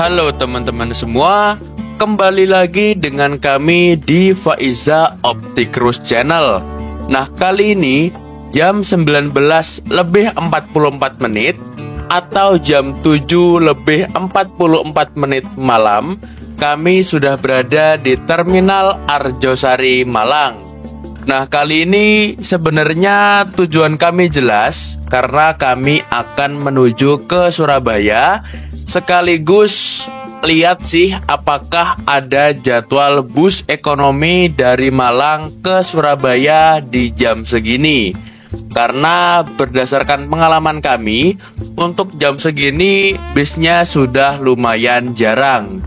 Halo teman-teman semua, kembali lagi dengan kami di Faiza Optikrus Channel. Nah, kali ini jam 19 lebih 44 menit atau jam 7 lebih 44 menit malam, kami sudah berada di Terminal Arjosari, Malang. Nah, kali ini sebenarnya tujuan kami jelas karena kami akan menuju ke Surabaya, sekaligus lihat sih apakah ada jadwal bus ekonomi dari Malang ke Surabaya di jam segini. Karena berdasarkan pengalaman kami, untuk jam segini bisnya sudah lumayan jarang.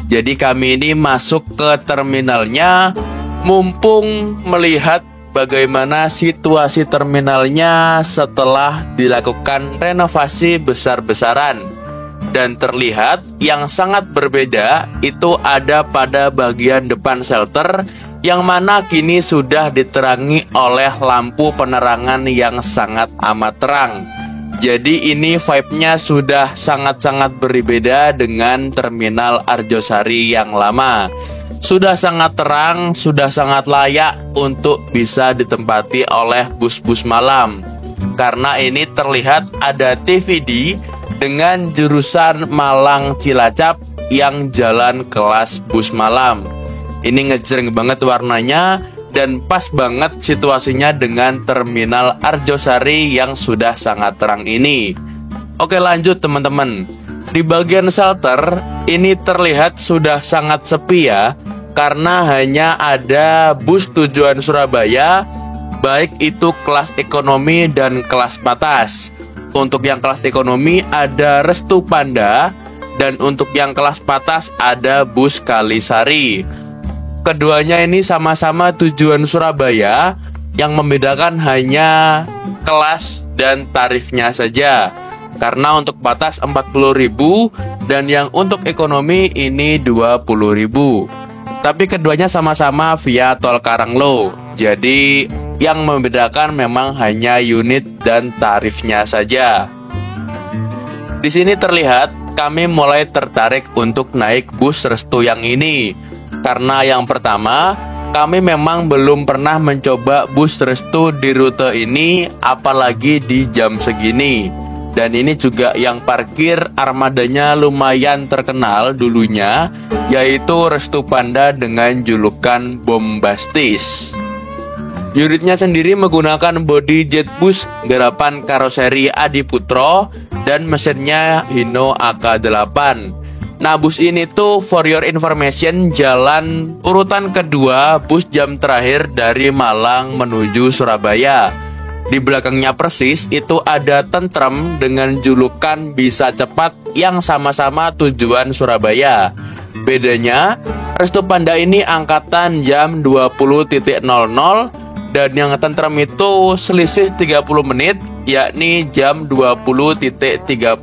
Jadi kami ini masuk ke terminalnya mumpung melihat bagaimana situasi terminalnya setelah dilakukan renovasi besar-besaran. Dan terlihat yang sangat berbeda itu ada pada bagian depan shelter, yang mana kini sudah diterangi oleh lampu penerangan yang sangat amat terang. Jadi ini vibe-nya sudah sangat-sangat berbeda dengan Terminal Arjosari yang lama. Sudah sangat terang, sudah sangat layak untuk bisa ditempati oleh bus-bus malam. Karena ini terlihat ada TVD dengan jurusan Malang Cilacap yang jalan kelas bus malam. Ini ngejreng banget warnanya dan pas banget situasinya dengan Terminal Arjosari yang sudah sangat terang ini. Oke, lanjut teman-teman. Di bagian shelter ini terlihat sudah sangat sepi ya, karena hanya ada bus tujuan Surabaya, baik itu kelas ekonomi dan kelas patas. Untuk yang kelas ekonomi ada Restu Panda, dan untuk yang kelas patas ada bus Kalisari. Keduanya ini sama-sama tujuan Surabaya, yang membedakan hanya kelas dan tarifnya saja. Karena untuk patas 40.000 dan yang untuk ekonomi ini 20.000. Tapi keduanya sama-sama via tol Karanglo. Jadi yang membedakan memang hanya unit dan tarifnya saja. Di sini terlihat kami mulai tertarik untuk naik bus Restu yang ini. Karena yang pertama, kami memang belum pernah mencoba bus Restu di rute ini, apalagi di jam segini. Dan ini juga yang parkir armadanya lumayan terkenal dulunya, yaitu Restu Panda dengan julukan Bombastis. Unitnya sendiri menggunakan bodi jet bus garapan karoseri Adiputro dan mesinnya Hino AK8. Nah, bus ini tuh for your information jalan urutan kedua bus jam terakhir dari Malang menuju Surabaya. Di belakangnya persis itu ada Tentrem dengan julukan Bisa Cepat yang sama-sama tujuan Surabaya. Bedanya, Restu Panda ini angkatan jam 20.00 dan yang Tentrem itu selisih 30 menit, yakni jam 20.30.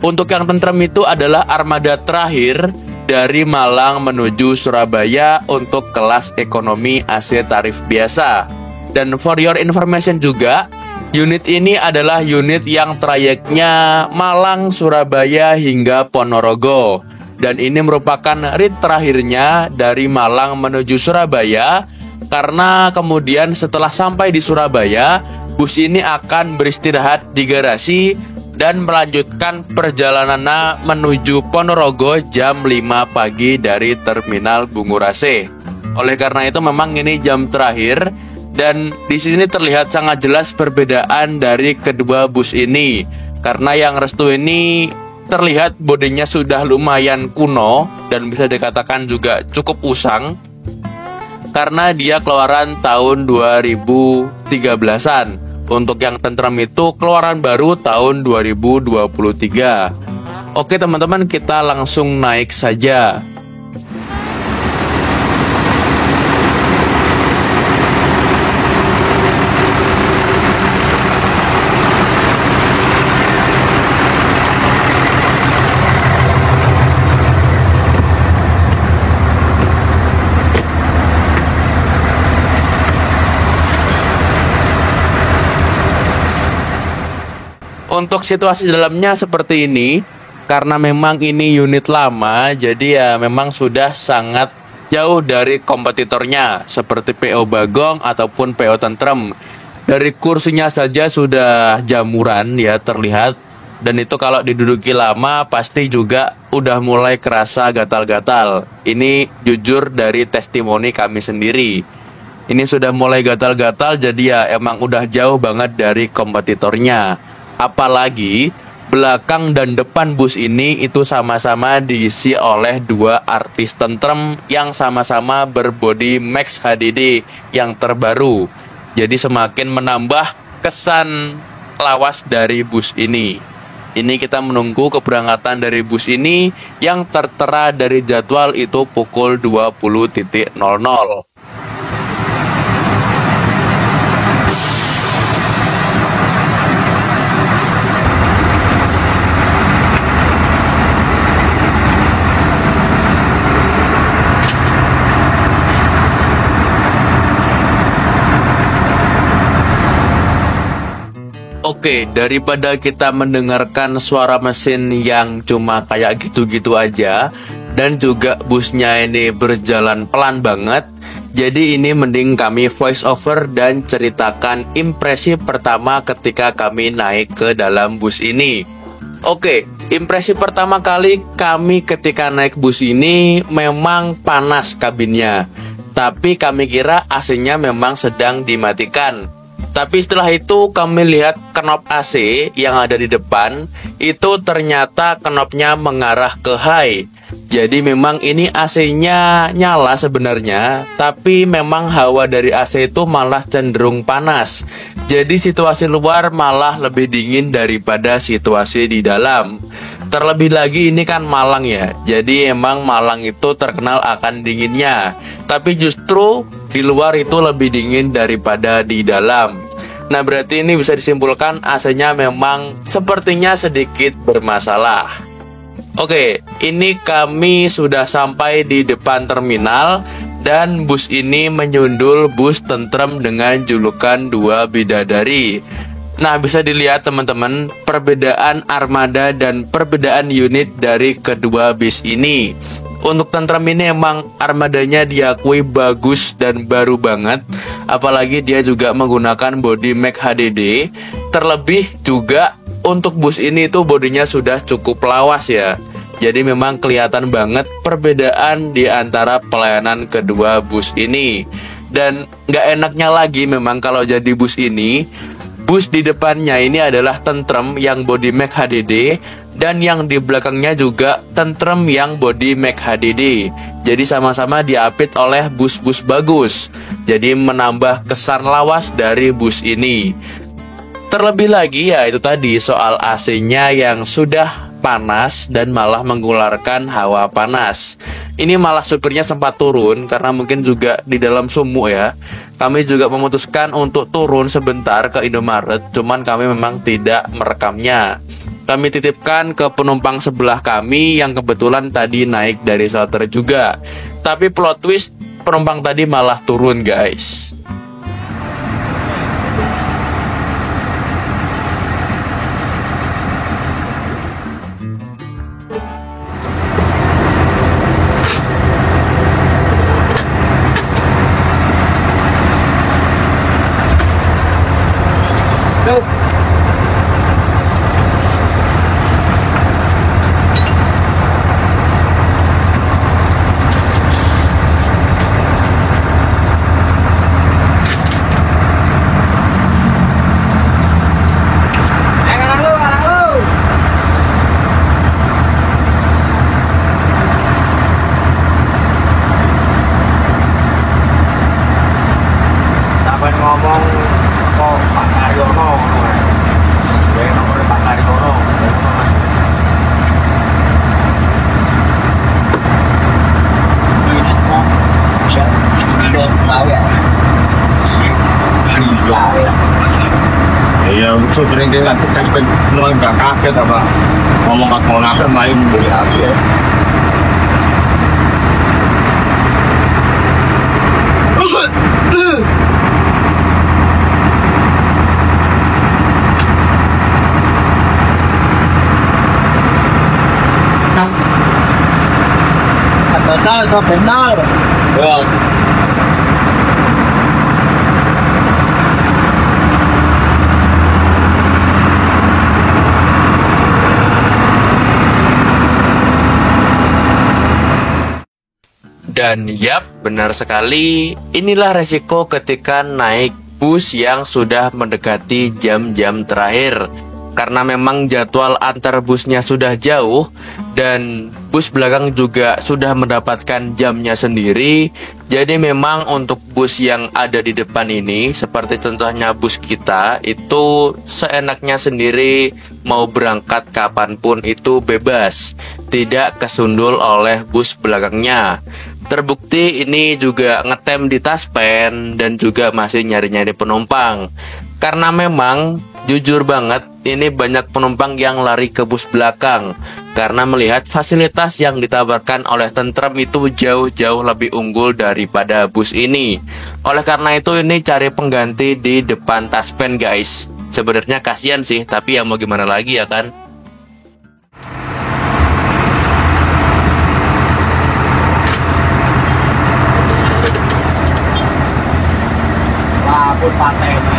Untuk yang Tentrem itu adalah armada terakhir dari Malang menuju Surabaya untuk kelas ekonomi AC tarif biasa. Dan for your information juga, unit ini adalah unit yang trayeknya Malang, Surabaya hingga Ponorogo. Dan ini merupakan rute terakhirnya dari Malang menuju Surabaya, karena kemudian setelah sampai di Surabaya, bus ini akan beristirahat di garasi dan melanjutkan perjalanannya menuju Ponorogo jam 5 pagi dari Terminal Bungurase. Oleh karena itu memang ini jam terakhir. Dan di sini terlihat sangat jelas perbedaan dari kedua bus ini. Karena yang Restu ini terlihat bodinya sudah lumayan kuno dan bisa dikatakan juga cukup usang. Karena dia keluaran tahun 2013-an. Untuk yang Tentrem itu keluaran baru tahun 2023. Oke teman-teman, kita langsung naik saja. Untuk situasi dalamnya seperti ini. Karena memang ini unit lama, jadi ya memang sudah sangat jauh dari kompetitornya seperti PO Bagong ataupun PO Tentrem. Dari kursinya saja sudah jamuran ya terlihat, dan itu kalau diduduki lama pasti juga udah mulai kerasa gatal-gatal. Ini jujur dari testimoni kami sendiri. Ini sudah mulai gatal-gatal, jadi ya emang udah jauh banget dari kompetitornya. Apalagi belakang dan depan bus ini itu sama-sama diisi oleh dua artis tentrem yang sama-sama berbody Max HDD yang terbaru. Jadi semakin menambah kesan lawas dari bus ini. Ini kita menunggu keberangkatan dari bus ini yang tertera dari jadwal itu pukul 20.00. Oke, daripada kita mendengarkan suara mesin yang cuma kayak gitu-gitu aja, dan juga busnya ini berjalan pelan banget, jadi ini mending kami voice over dan ceritakan impresi pertama ketika kami naik ke dalam bus ini. Oke, impresi pertama kali kami ketika naik bus ini memang panas kabinnya, tapi kami kira AC-nya memang sedang dimatikan. Tapi setelah itu kami lihat knop AC yang ada di depan, itu ternyata knopnya mengarah ke high. Jadi memang ini AC-nya nyala sebenarnya, tapi memang hawa dari AC itu malah cenderung panas. Jadi situasi luar malah lebih dingin daripada situasi di dalam. Terlebih lagi ini kan Malang ya, jadi emang Malang itu terkenal akan dinginnya. Tapi justru di luar itu lebih dingin daripada di dalam. Nah berarti ini bisa disimpulkan AC-nya memang sepertinya sedikit bermasalah. Oke, ini kami sudah sampai di depan terminal, dan bus ini menyundul bus tentrem dengan julukan Dua Bidadari. Nah bisa dilihat teman-teman perbedaan armada dan perbedaan unit dari kedua bis ini. Untuk tentrem ini emang armadanya diakui bagus dan baru banget. Apalagi dia juga menggunakan bodi Max HDD. Terlebih juga untuk bus ini tuh bodinya sudah cukup lawas ya. Jadi memang kelihatan banget perbedaan di antara pelayanan kedua bus ini. Dan gak enaknya lagi memang kalau jadi bus ini, bus di depannya ini adalah tentrem yang bodi Max HDD, dan yang di belakangnya juga tentrem yang bodi Max HDD. Jadi sama-sama diapit oleh bus-bus bagus. Jadi menambah kesan lawas dari bus ini. Terlebih lagi ya itu tadi soal AC-nya yang sudah panas dan malah mengeluarkan hawa panas. Ini malah supirnya sempat turun karena mungkin juga di dalam sumuk ya. Kami juga memutuskan untuk turun sebentar ke Indomaret, cuman kami memang tidak merekamnya. Kami titipkan ke penumpang sebelah kami yang kebetulan tadi naik dari shelter juga. Tapi plot twist, penumpang tadi malah turun guys. Iya, sering kan nggak kaget apa ngomong ke main beli api ya. benar. Ya. Dan yap, benar sekali. Inilah resiko ketika naik bus yang sudah mendekati jam-jam terakhir. Karena memang jadwal antar busnya sudah jauh dan bus belakang juga sudah mendapatkan jamnya sendiri. Jadi memang untuk bus yang ada di depan ini, seperti contohnya bus kita, itu seenaknya sendiri, mau berangkat kapanpun itu bebas, tidak kesundul oleh bus belakangnya. Terbukti ini juga ngetem di taspen dan juga masih nyari-nyari penumpang. Karena memang jujur banget ini banyak penumpang yang lari ke bus belakang karena melihat fasilitas yang ditawarkan oleh Tentrem itu jauh-jauh lebih unggul daripada bus ini. Oleh karena itu ini cari pengganti di depan taspen guys. Sebenarnya kasihan sih, tapi ya mau gimana lagi ya kan. Wah, pun patennya.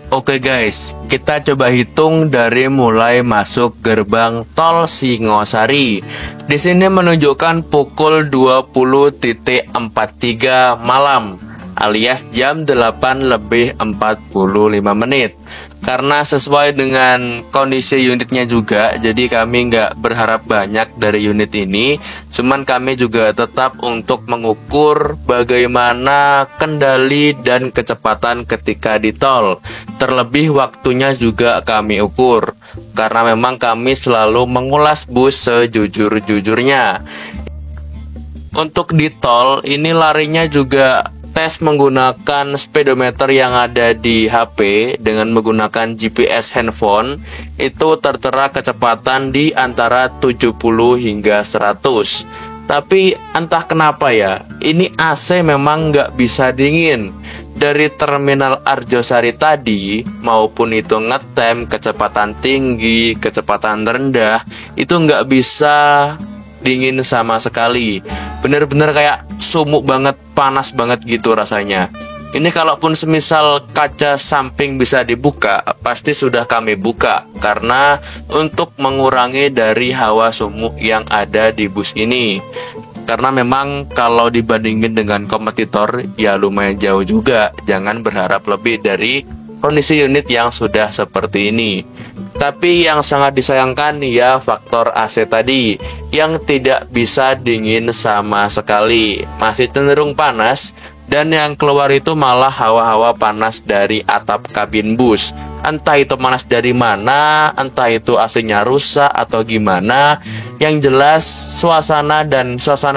Oke guys, kita coba hitung dari mulai masuk gerbang tol Singosari. Di sini menunjukkan pukul 20.43 malam alias jam 8:45 menit. Karena sesuai dengan kondisi unitnya juga, jadi kami nggak berharap banyak dari unit ini. Cuman kami juga tetap untuk mengukur bagaimana kendali dan kecepatan ketika di tol. Terlebih waktunya juga kami ukur, karena memang kami selalu mengulas bus sejujur-jujurnya. Untuk di tol ini larinya juga tes menggunakan speedometer yang ada di HP dengan menggunakan GPS handphone. Itu tertera kecepatan di antara 70 hingga 100. Tapi entah kenapa ya, ini AC memang nggak bisa dingin. Dari terminal Arjosari tadi maupun itu ngetem kecepatan tinggi, kecepatan rendah, itu nggak bisa dingin sama sekali. Bener-bener kayak sumuk banget, panas banget gitu rasanya. Ini kalaupun semisal kaca samping bisa dibuka, pasti sudah kami buka, karena untuk mengurangi dari hawa sumuk yang ada di bus ini. Karena memang kalau dibandingin dengan kompetitor ya lumayan jauh juga. Jangan berharap lebih dari kondisi unit yang sudah seperti ini. Tapi yang sangat disayangkan ya faktor AC tadi yang tidak bisa dingin sama sekali, masih cenderung panas, dan yang keluar itu malah hawa-hawa panas dari atap kabin bus. Entah itu panas dari mana, entah itu AC-nya rusak atau gimana. Yang jelas suasana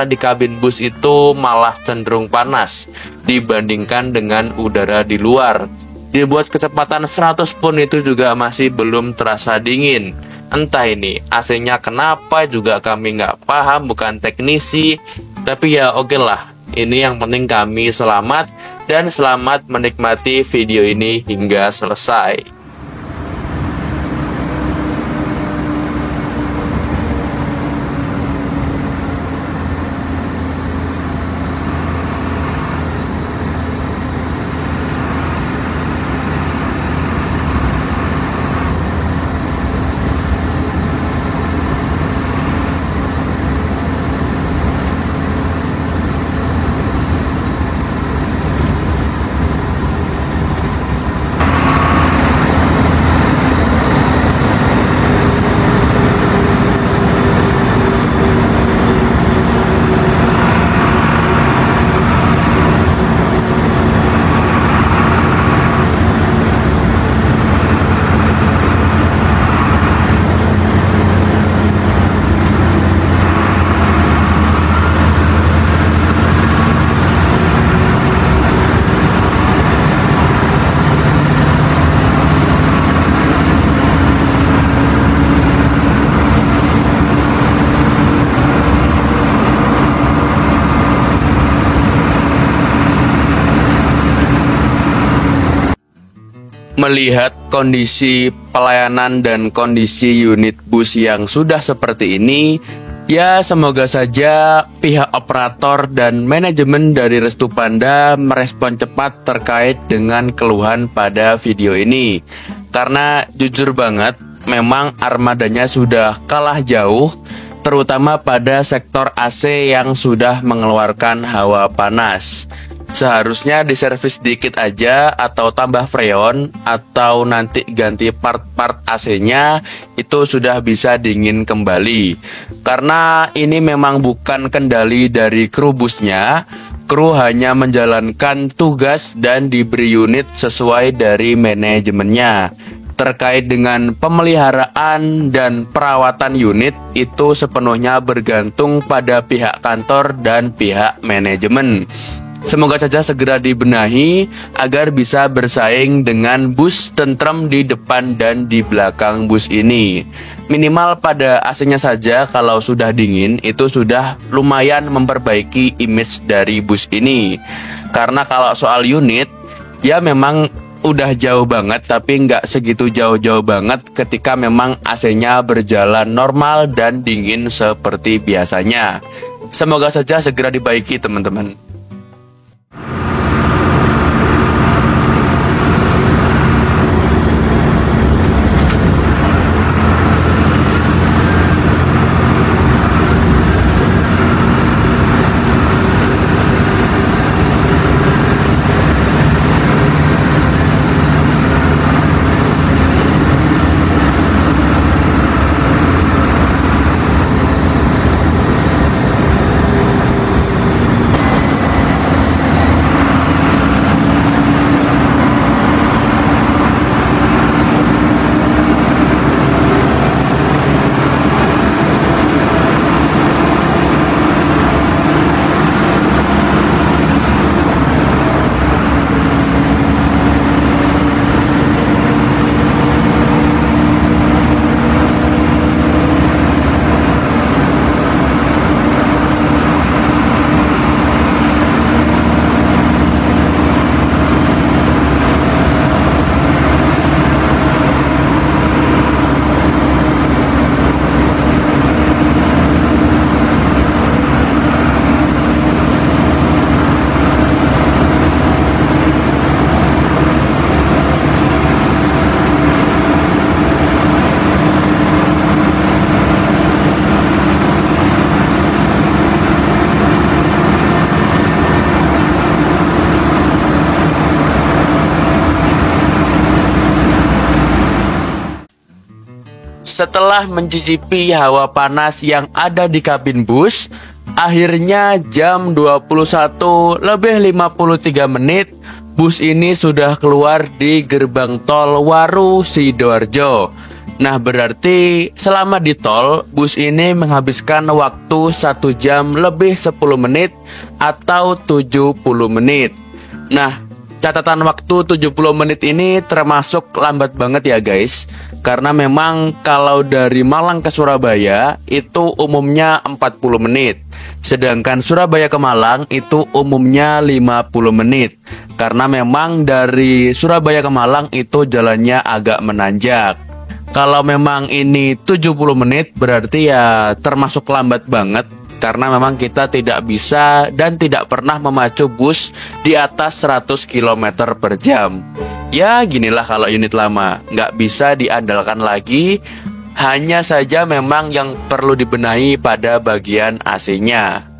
di kabin bus itu malah cenderung panas dibandingkan dengan udara di luar. Dibuat kecepatan 100 pun itu juga masih belum terasa dingin. Entah ini AC-nya kenapa juga kami nggak paham, bukan teknisi. Tapi ya oke lah, ini yang penting kami selamat dan selamat menikmati video ini hingga selesai. Melihat kondisi pelayanan dan kondisi unit bus yang sudah seperti ini, ya semoga saja pihak operator dan manajemen dari Restu Panda merespon cepat terkait dengan keluhan pada video ini. Karena jujur banget, memang armadanya sudah kalah jauh, terutama pada sektor AC yang sudah mengeluarkan hawa panas. Seharusnya diservis dikit aja atau tambah freon atau nanti ganti part-part AC-nya, itu sudah bisa dingin kembali. Karena ini memang bukan kendali dari kru busnya, kru hanya menjalankan tugas dan diberi unit sesuai dari manajemennya. Terkait dengan pemeliharaan dan perawatan unit itu sepenuhnya bergantung pada pihak kantor dan pihak manajemen. Semoga saja segera dibenahi agar bisa bersaing dengan bus tentrem di depan dan di belakang bus ini. Minimal pada AC-nya saja kalau sudah dingin itu sudah lumayan memperbaiki image dari bus ini. Karena kalau soal unit, ya memang udah jauh banget, tapi nggak segitu jauh-jauh banget ketika memang AC-nya berjalan normal dan dingin seperti biasanya. Semoga saja segera dibaiki teman-teman. Setelah mencicipi hawa panas yang ada di kabin bus, akhirnya jam 21:53 bus ini sudah keluar di gerbang tol Waru Sidoarjo. Nah, berarti selama di tol, bus ini menghabiskan waktu 1 jam lebih 10 menit atau 70 menit. Nah, catatan waktu 70 menit ini termasuk lambat banget ya guys. Karena memang kalau dari Malang ke Surabaya itu umumnya 40 menit. Sedangkan Surabaya ke Malang itu umumnya 50 menit. Karena memang dari Surabaya ke Malang itu jalannya agak menanjak. Kalau memang ini 70 menit berarti ya termasuk lambat banget. Karena memang kita tidak bisa dan tidak pernah memacu bus di atas 100 km per jam. Ya ginilah kalau unit lama, nggak bisa diandalkan lagi. Hanya saja memang yang perlu dibenahi pada bagian AC-nya.